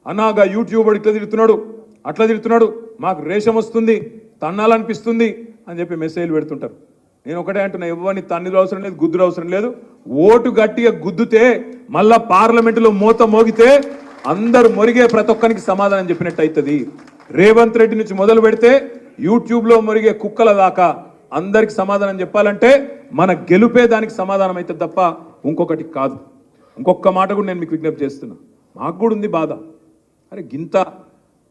అన్నాగా YouTuber ఇట్లా తిడుతున్నాడు అట్లా తిడుతున్నాడు మాకు రేషం వస్తుంది తన్నాలనిపిస్తుంది అని చెప్పి మెసేజ్లు పెడుతుంటారు. నేను ఒకటే అంటున్నా, ఎవరిని తన్నులు అవసరం లేదు, గుద్దులు అవసరం లేదు. ఓటు గట్టిగా గుద్దుతే మళ్ళా పార్లమెంటులో మోత మోగితే అందరు మొరిగే ప్రతి ఒక్కరికి సమాధానం చెప్పినట్టు అవుతుంది. రేవంత్ రెడ్డి నుంచి మొదలు పెడితే యూట్యూబ్లో మొరిగే కుక్కల దాకా అందరికి సమాధానం చెప్పాలంటే మన గెలుపే దానికి సమాధానం అవుతుంది తప్ప ఇంకొకటి కాదు. ఇంకొక మాట కూడా నేను మీకు విజ్ఞప్తి చేస్తున్నా, మాకు కూడా ఉంది బాధ. అరే గింత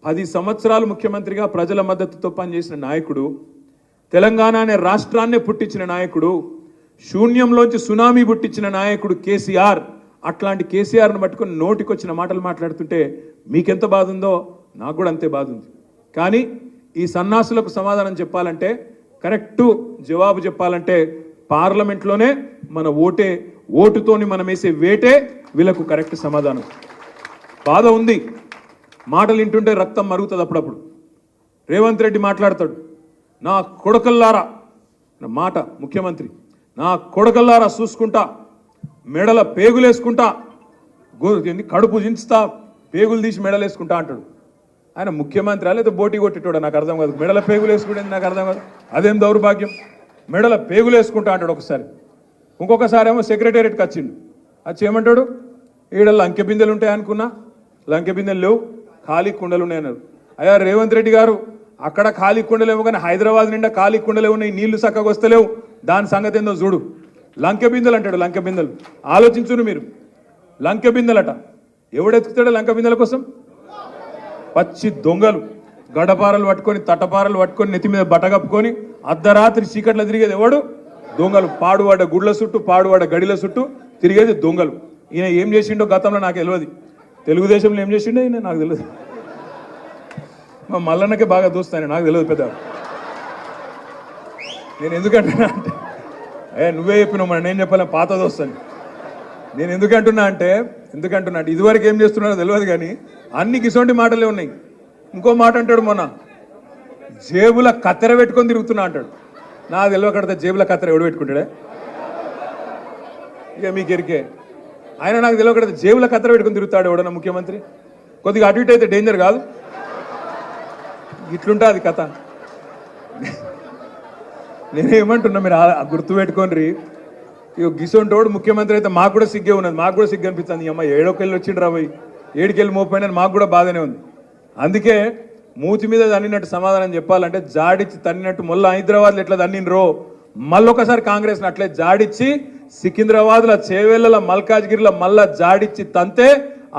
10 సంవత్సరాలు ముఖ్యమంత్రిగా ప్రజల మద్దతుతో పనిచేసిన నాయకుడు, తెలంగాణ అనే రాష్ట్రాన్నే పుట్టించిన నాయకుడు, శూన్యంలోంచి సునామీ పుట్టించిన నాయకుడు కేసీఆర్. అట్లాంటి కేసీఆర్ను పట్టుకొని నోటికొచ్చిన మాటలు మాట్లాడుతుంటే మీకెంత బాధ ఉందో నాకు కూడా అంతే బాధ ఉంది. కానీ ఈ సన్నాసులకు సమాధానం చెప్పాలంటే, కరెక్టు జవాబు చెప్పాలంటే పార్లమెంట్లోనే మన ఓటుతోని మనం వేసే వేటే వీళ్ళకు కరెక్ట్ సమాధానం. బాధ ఉంది, మాటలు వింటుంటే రక్తం మరుగుతుంది. అప్పుడప్పుడు రేవంత్ రెడ్డి మాట్లాడతాడు, నా కొడకల్లారా, నా మాట ముఖ్యమంత్రి, నా కొడకల్లారా చూసుకుంటా, మెడల పేగులేసుకుంటా, కడుపు దించుతా, పేగులు తీసి మెడలేసుకుంటా అంటాడు. ఆయన ముఖ్యమంత్రి లేదా బోటీ కొట్టేటోడా నాకు అర్థం కాదు. మెడల పేగులు వేసుకుంటే నాకు అర్థం కాదు. అదేం దౌర్భాగ్యం, మెడల పేగులు వేసుకుంటా అంటాడు ఒకసారి. ఇంకొకసారి ఏమో సెక్రటేరియట్కి వచ్చిండు, వచ్చి ఏమంటాడు, ఈడ లంకె బిందెలు ఉంటాయి అనుకున్నా, లంకె బిందెలు లేవు, ఖాళీ కుండలు ఉన్నాయి అన్నారు. అయ్యా రేవంత్ రెడ్డి గారు, అక్కడ ఖాళీ కుండలేవు కానీ హైదరాబాద్ నిండా ఖాళీ కుండలే ఉన్నాయి, నీళ్లు చక్కగా వస్తలేవు, దాని సంగతి ఏందో చూడు. లంకె బిందెలు అంటాడు, లంకె బిందెలు. ఆలోచించును మీరు, లంకె బిందెలట. ఎవడెత్తుతాడో లంకె బిందెల కోసం? పచ్చి దొంగలు, గడపారలు పట్టుకొని తట్టపారలు పట్టుకొని నెత్తి మీద బట్టగప్పుకొని అర్ధరాత్రి చీకట్లో తిరిగేది ఎవడు? దొంగలు. పాడువాడ గుడ్ల చుట్టూ, పాడువాడ గడిల చుట్టూ తిరిగేది దొంగలు. ఈయన ఏం చేసిండో గతంలో నాకు తెలియదు, తెలుగుదేశంలో ఏం చేసిండో ఈయన నాకు తెలియదు. మా మల్లన్నకే బాగా దోస్తాను, నాకు తెలియదు పెద్ద. నేను ఎందుకంటున్నా అంటే, నువ్వే చెప్పినావు మరి, నేను చెప్పాను పాత దోస్తాను. నేను ఎందుకంటున్నా అంటే ఇదివరకు ఏం చేస్తున్నాడో తెలియదు కానీ అన్ని గిసొంటి మాటలే ఉన్నాయి. ఇంకో మాట అంటాడు, మొన్న జేబుల కత్తెర పెట్టుకొని తిరుగుతున్నా అంటాడు. నాకు తెలియకడితే జేబుల కత్తెర ఎవడు పెట్టుకుంటాడే? ఇక మీకు ఎరికే. ఆయన నాకు తెలియకడితే జేబుల కత్తెర పెట్టుకొని తిరుగుతాడు ఎవడన్నా ముఖ్యమంత్రి? కొద్దిగా అటు ఇటు అయితే డేంజర్ కాదు? ఇట్లుంటుంది కథ. నేనేమంటున్నా, మీరు గుర్తుపెట్టుకోండి. ఇక గిసొంటోడు ముఖ్యమంత్రి అయితే మాకు కూడా సిగ్గే ఉన్నది, మాకు కూడా సిగ్గు అనిపిస్తుంది. అమ్మ ఏడోకెళ్ళి వచ్చిండ్రా పోయి, ఏడుకెళ్ళి మోపోయినని మాకు కూడా బాధనే ఉంది. అందుకే మూతి మీద తన్నినట్టు సమాధానం చెప్పాలంటే, జాడిచ్చి తన్నినట్టు మొన్న హైదరాబాద్లో ఎట్లా తన్నినరో మళ్ళొకసారి కాంగ్రెస్ని అట్లే జాడిచ్చి సికింద్రాబాద్లో, చేవేళ్ల, మల్కాజ్గిరిలో మళ్ళా జాడిచ్చి తంతే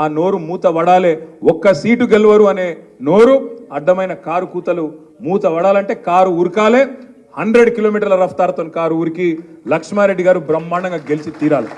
ఆ నోరు మూత వడాలే. ఒక్క సీటు గెలవరు అనే నోరు, అడ్డమైన కారు కూతలు మూత వడాలంటే కారు ఉరకాలే. 100 కిలోమీటర్ల రఫ్తారుతో కారు ఊరికి లక్ష్మారెడ్డి గారు బ్రహ్మాండంగా గెలిచి తీరాలి.